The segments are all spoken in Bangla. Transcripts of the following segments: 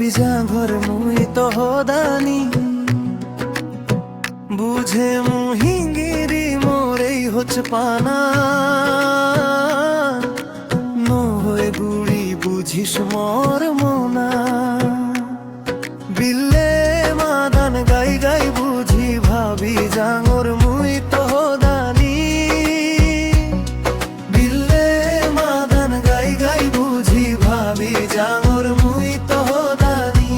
ভাবি জাঘর মুই তো হদানি বুঝে মুহিঙ্গিরি মোরেই হচ্ছে পানা নহয়ে গুড়ি বুঝিস মর মোনা বিল্লে মাদান গাই গাই বুঝি ভাবি জাঙর মুই তো হদানি বিল্লে মাদান গাই গাই বুঝি ভাবি জাঙর মুই তো হদানি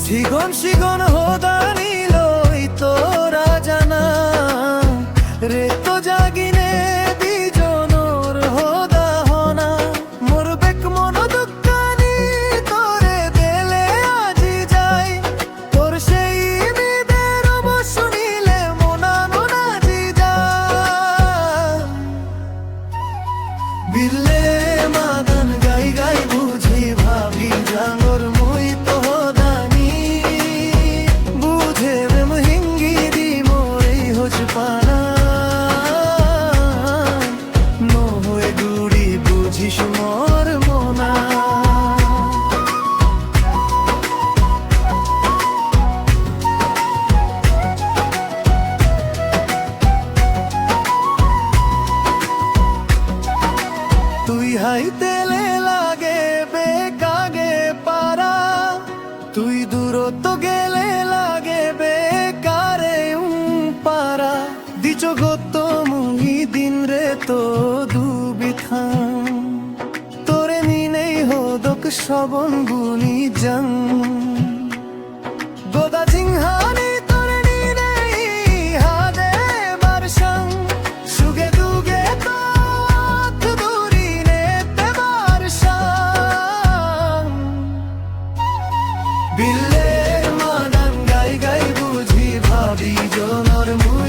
সিগন সিগন হদানি লই তোরা জানা রে তো জাগিনে বিজনর হদা হনা মোর বেক মন দুঃখানি তোরে দেলে আজি যাই তোর সেই বিদের শুনিলে মনানো নাজি যায় বিল্লে মাদান গাই গাই বুঝি ভাবি জাঙর মুই তো হদানি বুঝে হিঙ্গিরি মোরেই হচ পানা নহয়ে গুড়ি বুঝিস মর মোনা তুই হাইতেলে লাগে বেকাগে পারা তুই দূরত্ব গেলে লাগে বেকারে পারা দিচ গত মুহি দিন রে তো দুবিথাম তোরে নিনেই হদক সবন গুনি জং গোদা জিংহানি তোরে নিনেই হাদে বারসং সুগে দুগে তো দূরি নেতে বারসং বিল্লে মাদান গাই গাই বুঝি ভাবি জনর মুই